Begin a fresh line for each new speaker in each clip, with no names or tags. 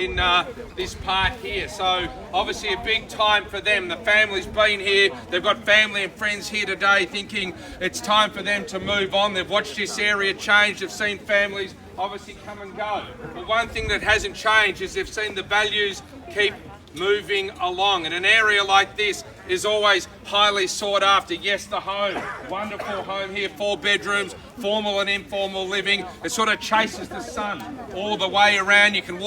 in this part here. So obviously a big time for them. The family's been here. They've got family and friends here today thinking it's time for them to move on. They've watched this area change. They've seen families obviously come and go. But one thing that hasn't changed is they've seen the values keep moving along. And an area like this is always highly sought after. Yes, the home, wonderful home here, 4 bedrooms, formal and informal living. It sort of chases the sun all the way around. You can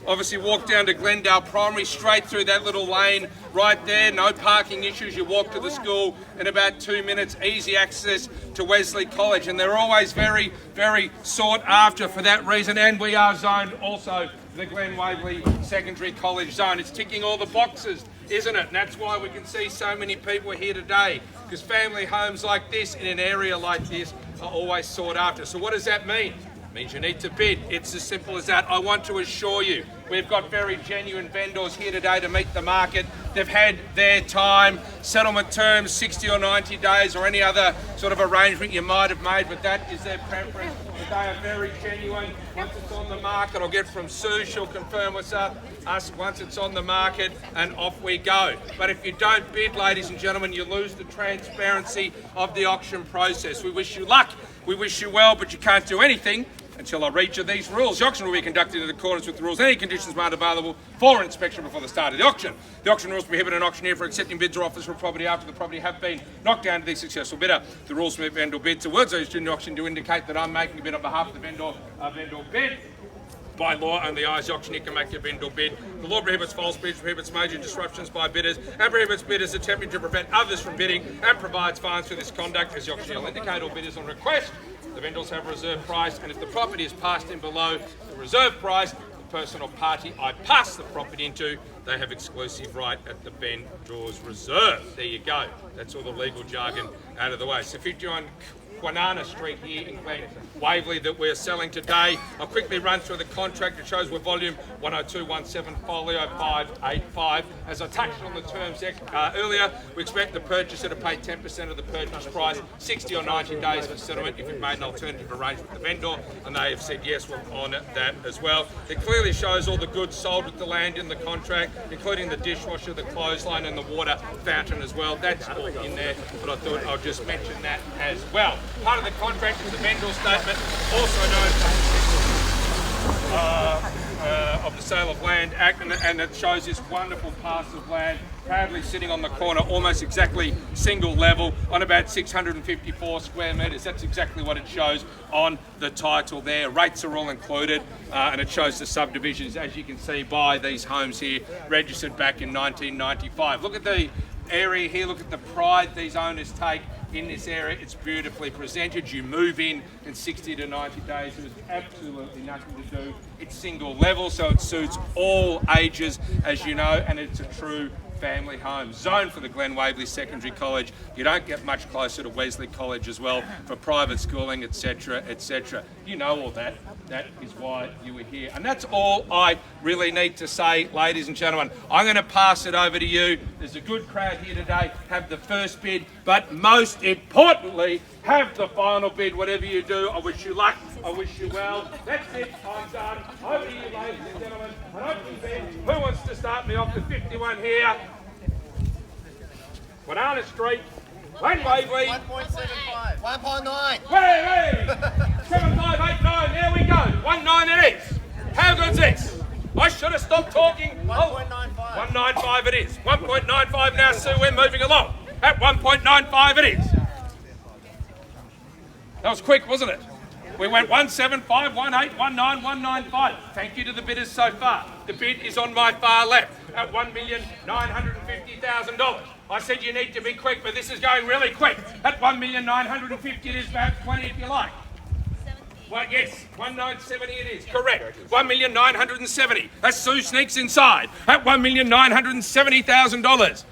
obviously walk down to Glendale Primary, straight through that little lane right there. No parking issues. You walk to the school in about 2 minutes. Easy access to Wesley College. And they're always very, very sought after for that reason. And we are zoned also the Glen Waverley Secondary College zone. It's ticking all the boxes, isn't it? And that's why we can see so many people here today, because family homes like this in an area like this are always sought after. So what does that mean? It means you need to bid. It's as simple as that. I want to assure you, we've got very genuine vendors here today to meet the market. They've had their time, settlement terms, 60 or 90 days or any other sort of arrangement you might have made, but that is their preference. But they are very genuine. Once it's on the market, I'll get from Sue, she'll confirm with us once it's on the market, and off we go. But if you don't bid, ladies and gentlemen, you lose the transparency of the auction process. We wish you luck, we wish you well, but you can't do anything until I read you these rules. The auction will be conducted in accordance with the rules. Any conditions made available for inspection before the start of the auction. The auction rules prohibit an auctioneer from accepting bids or offers for property after the property have been knocked down to the successful bidder. The rules permit vendor bids. The words used in the auction to indicate that I'm making a bid on behalf of the vendor. Vendor bid. By law, only I as the auctioneer can make a vendor bid. The law prohibits false bids, prohibits major disruptions by bidders, and prohibits bidders attempting to prevent others from bidding, and provides fines for this conduct. As the auctioneer will indicate, all bidders on request, the vendors have a reserve price, and if the property is passed in below the reserve price, the person or party I pass the property into, they have exclusive right at the vendor's reserve. There you go. That's all the legal jargon out of the way. So 51 Kwinana Street here in Glen Waverley that we're selling today. I'll quickly run through the contract. It shows we're volume 10217 folio 585. As I touched on the terms earlier, we expect the purchaser to pay 10% of the purchase price, 60 or 90 days for settlement if you've made an alternative arrangement with the vendor, and they have said yes, we'll honour that as well. It clearly shows all the goods sold with the land in the contract, including the dishwasher, the clothesline and the water fountain as well. That's all in there, but I thought I'll just mention that as well. Part of the contract is the vendor statement, also known of the Sale of Land Act, and it shows this wonderful parcel of land proudly sitting on the corner, almost exactly single level on about 654 square metres. That's exactly what it shows on the title there. Rates are all included, and it shows the subdivisions, as you can see, by these homes here, registered back in 1995. Look at the area here, look at the pride these owners take in this area. It's beautifully presented. You move in 60 to 90 days. There's absolutely nothing to do. It's single level, so it suits all ages, as you know, and it's a true family home. Zoned for the Glen Waverley Secondary College. You don't get much closer to Wesley College as well for private schooling, etc., etc. You know all that. That is why you were here. And that's all I really need to say, ladies and gentlemen. I'm going to pass it over to you. There's a good crowd here today. Have the first bid, but most importantly, have the final bid. Whatever you do, I wish you luck. I wish you well. That's it. I'm done. Over to you, ladies and gentlemen. An open bid. Who wants to start me off? The 51 here. Kwinana Street. Glen Waverley.
1.75. 1.9.
Hey! 7589. There we go. 19 it is. How good's this? I should have stopped talking.
1.95.
195 it is. 1.95 now, Sue. We're moving along. At 1.95 it is. That was quick, wasn't it? We went 175, 18, 19, 195. Thank you to the bidders so far. The bid is on my far left at $1,950,000. I said you need to be quick, but this is going really quick. At $1,950,000 it is, perhaps 20 if you like. Well, yes, 1970 it is, correct. 1,970,000. As Sue sneaks inside at $1,970,000.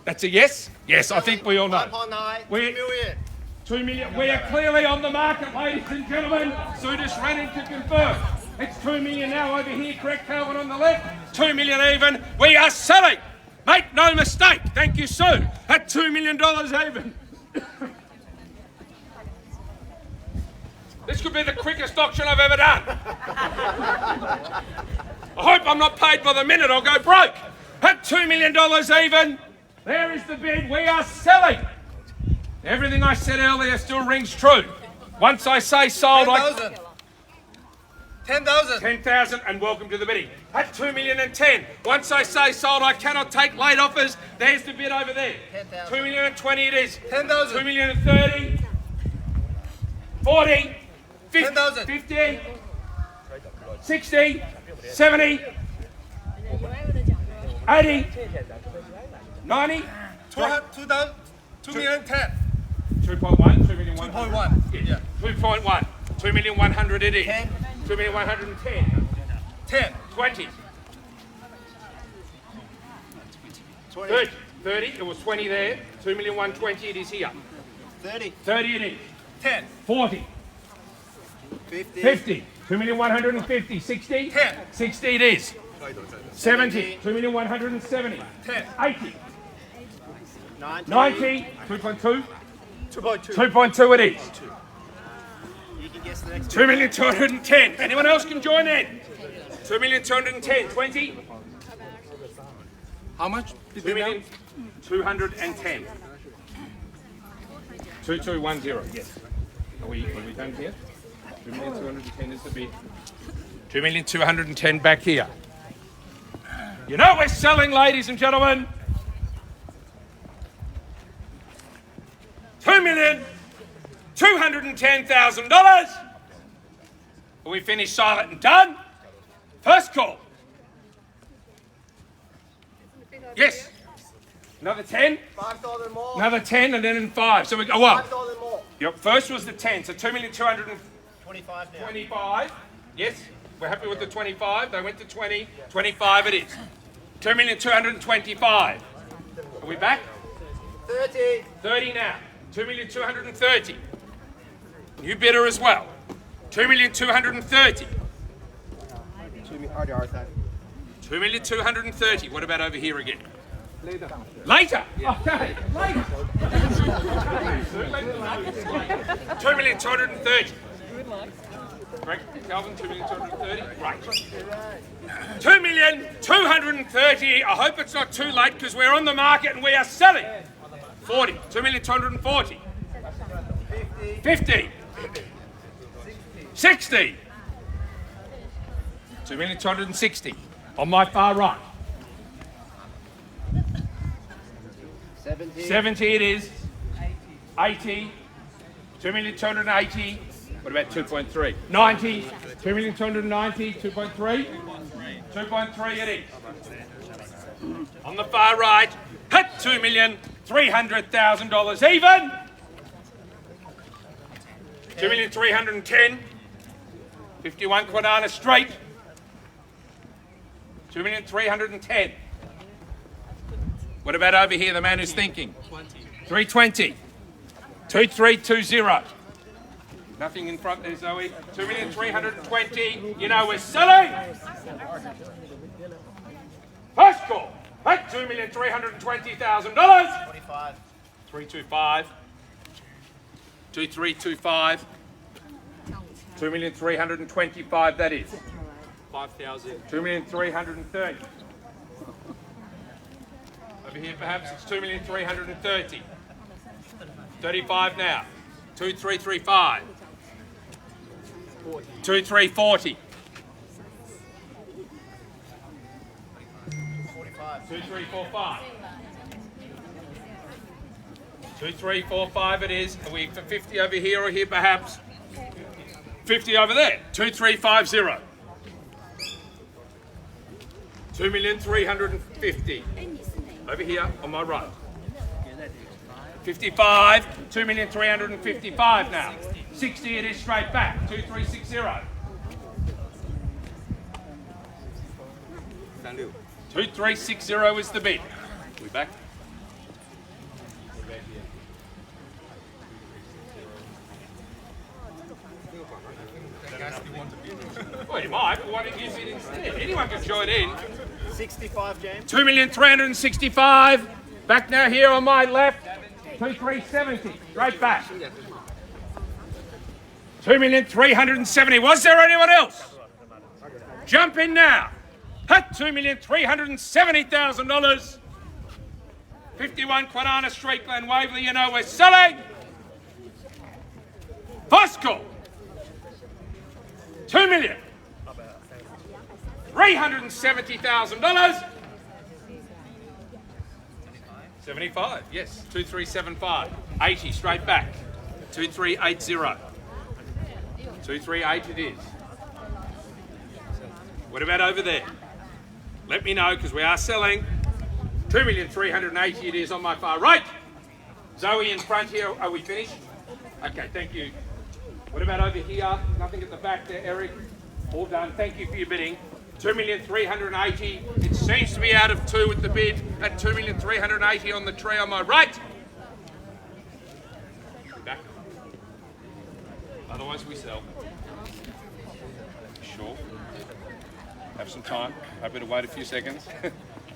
That's a yes? Yes, I think we all know.
1.9. 2 million.
2 million. We are clearly on the market, ladies and gentlemen. Sue just ran in to confirm. It's 2 million now over here, correct, Calvin, on the left? 2 million even. We are selling. Make no mistake. Thank you, Sue. At $2 million even. This could be the quickest auction I've ever done. I hope I'm not paid by the minute, I'll go broke. At $2 million even, there is the bid. We are selling. Everything I said earlier still rings true. Once I say sold,
10,000. 10,000.
10,000 and welcome to the bidding. At $2,010,000. Once I say sold, I cannot take late offers. There's the bid over there.
10,000.
$2,020,000 it is.
10,000.
$2,030,000. 40. 50.
10,000.
50. 60. 70. 80. 90.
2,010.
2.1. 2,000,001.
2.1. Yeah.
2.1. 2,100,000 it is.
10.
2,110,000.
10.
20.
20.
30. It was 20 there. 2,120,000 it is here.
30.
30 it is.
10.
40.
50.
50. 2,150,000. 60.
10.
60 it is. 70. 2,170,000.
10.
80.
90.
90. 2.2.
2.2.
2.2 it is.
You can guess the next
2,210,000. Anyone else can join in? 2,210,000. 20.
How much?
2,210,000. 2210. Yes. Are we done here? 2,210,000 is the bid. 2,210,000 back here. You know we're selling, ladies and gentlemen. $2,210,000. Are we finished, silent and done? First call. Yes. Another 10.
5,000 more.
Another 10 and then 5. So we go up.
5,000 more.
Yep. First was the 10. So 2,225,000.
25 now.
Yes. We're happy with the 25. They went to 20. 25 it is. 2,225,000. Are we back?
30.
30 now. 2,230,000. New bidder as well. 2,230,000. 2,230,000. What about over here again? Later. Later? Okay. Later. 2,230,000. Correct, Calvin? 2,230,000? Right. 2,230,000. I hope it's not too late because we're on the market and we are selling. 40. 2,240,000. 50. 60. 2,260,000. On my far right.
70.
70 it is. 80. 2,280,000. What about 2.3? 90. 2,290,000. 2.3. 2.3 it is. On the far right, at $2,300,000 even. 2,310,000. 51 Kwinana straight. 2,310,000. What about over here, the man who's thinking? 320. 2320. Nothing in front there, Zoe. 2,320,000. You know we're selling. First call. At $2,320,000.
25.
325. 2325. 2,325,000 that is.
5,000.
2,330,000. Over here perhaps it's 2,330,000. 35 now. 2335. 2340.
45.
2345. 2345 it is. Are we for 50 over here or here perhaps? 50 over there. 2350. 2,350,000. Over here on my right. 55. 2,355,000 now. 60 it is straight back. 2360. 2360 is the bid. We back? Well, you might, but why don't you bid instead? Anyone can join in.
65, James.
2,365,000. Back now here on my left. 2,370. Straight back. 2,370,000. Was there anyone else? Jump in now. At $2,370,000. 51 Kwinana Street, Glen Waverley. You know we're selling. First call. $2,370,000. 75, yes. 2375. 80 straight back. 2380. 238 it is. What about over there? Let me know because we are selling. 2,380,000 it is on my far right. Zoe in front here. Are we finished? Okay, thank you. What about over here? Nothing at the back there, Eric. All done. Thank you for your bidding. 2,380,000. It seems to be out of two with the bid at 2,380,000 on the tree on my right. Back. Otherwise we sell. Sure. Have some time. I better wait a few seconds.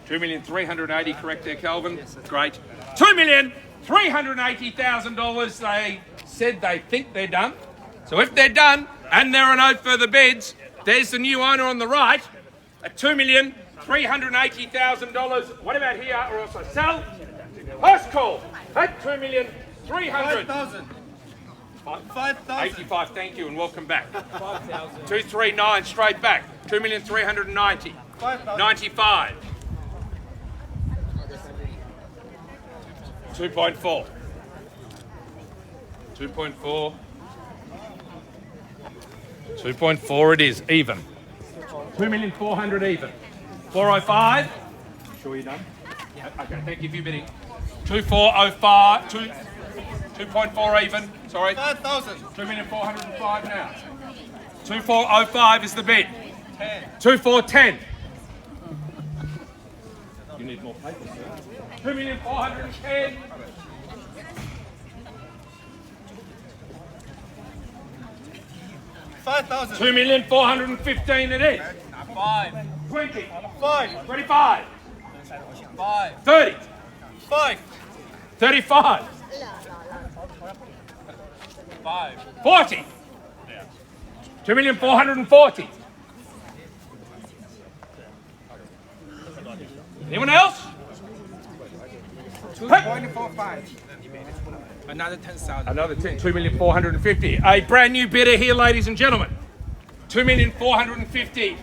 2,380,000 correct there, Calvin. Great. $2,380,000. They said they think they're done. So if they're done and there are no further bids, there's the new owner on the right at $2,380,000. What about here? Or also sell. First call at $2,300,000.
5,000.
85, thank you and welcome back. 239 straight back. 2,390,000. 95. 2.4. 2.4. 2.4 it is, even. 2,400,000 even. 405. Sure you're done? Yeah. Okay, thank you for your bidding. 2,405. 2.4 even. Sorry.
5,000.
2,405,000 now. 2,405 is the bid. 2,410. You need more paper, sir. 2,410,000.
5,000.
2,415,000 it is.
5.
20.
5.
25.
5.
30.
5.
35.
5.
40. 2,440,000. Anyone else?
2.45. Another 10,000.
Another 10, 2,450,000. A brand new bidder here, ladies and gentlemen. 2,450,000.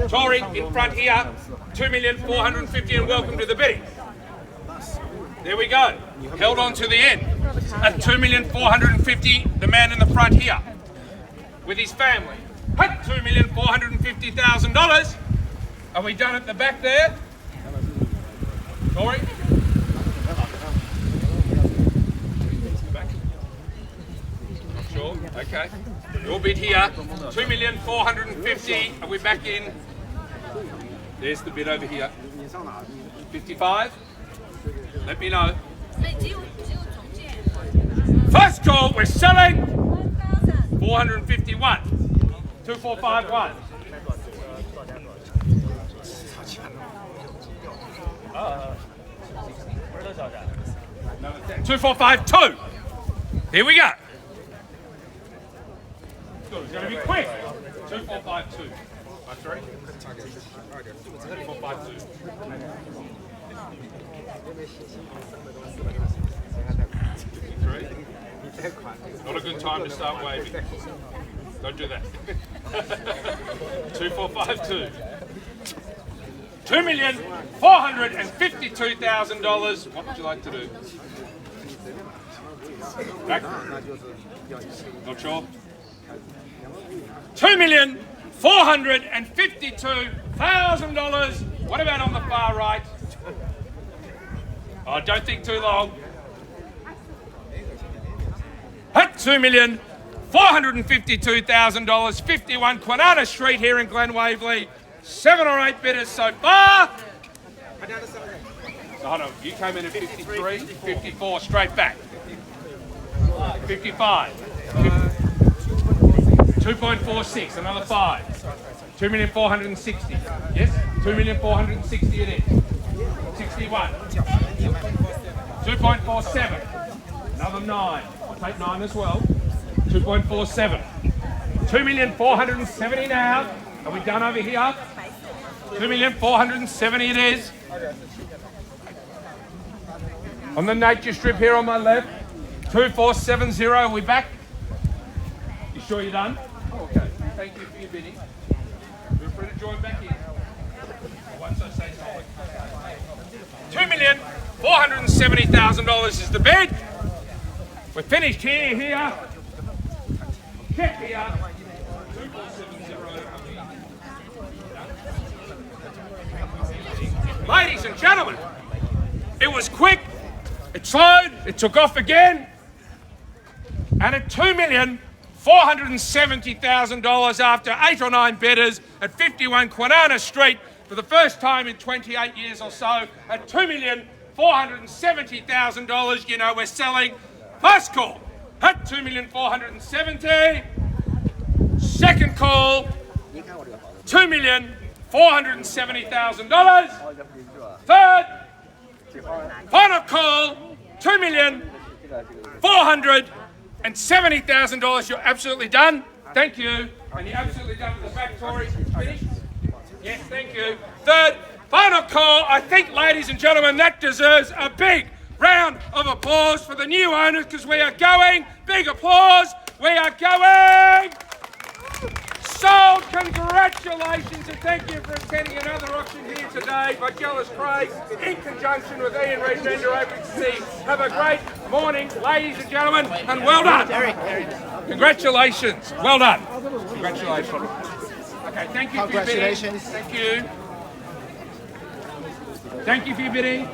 Tori in front here. 2,450,000 and welcome to the bidding. There we go. Held on to the end. At 2,450,000, the man in the front here with his family. At $2,450,000. Are we done at the back there? Tori? Not sure. Okay. Your bid here. 2,450,000. Are we back in? There's the bid over here. 55. Let me know. First call, we're selling 451. 2451. 2452. Here we go. It's going to be quick. 2452. I'm sorry. 2452. Not a good time to start waving. Don't do that. 2452. $2,452,000. What would you like to do? Back? Not sure. $2,452,000. What about on the far right? Oh, don't think too long. At $2,452,000, 51 Kwinana Street here in Glen Waverley. 7 or 8 bidders so far. Hold on, you came in at 53, 54, straight back. 55. 2.46, another 5. 2,460,000. Yes? 2,460,000 it is. 61. 2.47. Another 9. I'll take 9 as well. 2.47. 2,470,000 now. Are we done over here? 2,470,000 it is. On the nature strip here on my left, 2,470. Are we back? You sure you're done? Oh, okay. Thank you for your bidding. Feel free to join back in. Once I say so. $2,470,000 is the bid. We're finished here. Check here. 2,470. Ladies and gentlemen, it was quick, it slowed, it took off again, and at $2,470,000 after 8 or 9 bidders at 51 Kwinana Street for the first time in 28 years or so, at $2,470,000, you know we're selling. First call at $2,470,000. Second call, $2,470,000. Third, final call, $2,470,000. You're absolutely done. Thank you. And you're absolutely done with the back, Tory. Finished? Yes, thank you. Third, final call. I think, ladies and gentlemen, that deserves a big round of applause for the new owners because we are going. Big applause. We are going. Sold. Congratulations and thank you for attending another auction here today by Jellis Craig in conjunction with Ian Reid and Andrew Oakley. Have a great morning, ladies and gentlemen, and well done. Congratulations. Well done. Congratulations. Okay, thank you for your bidding. Thank you. Thank you for your bidding.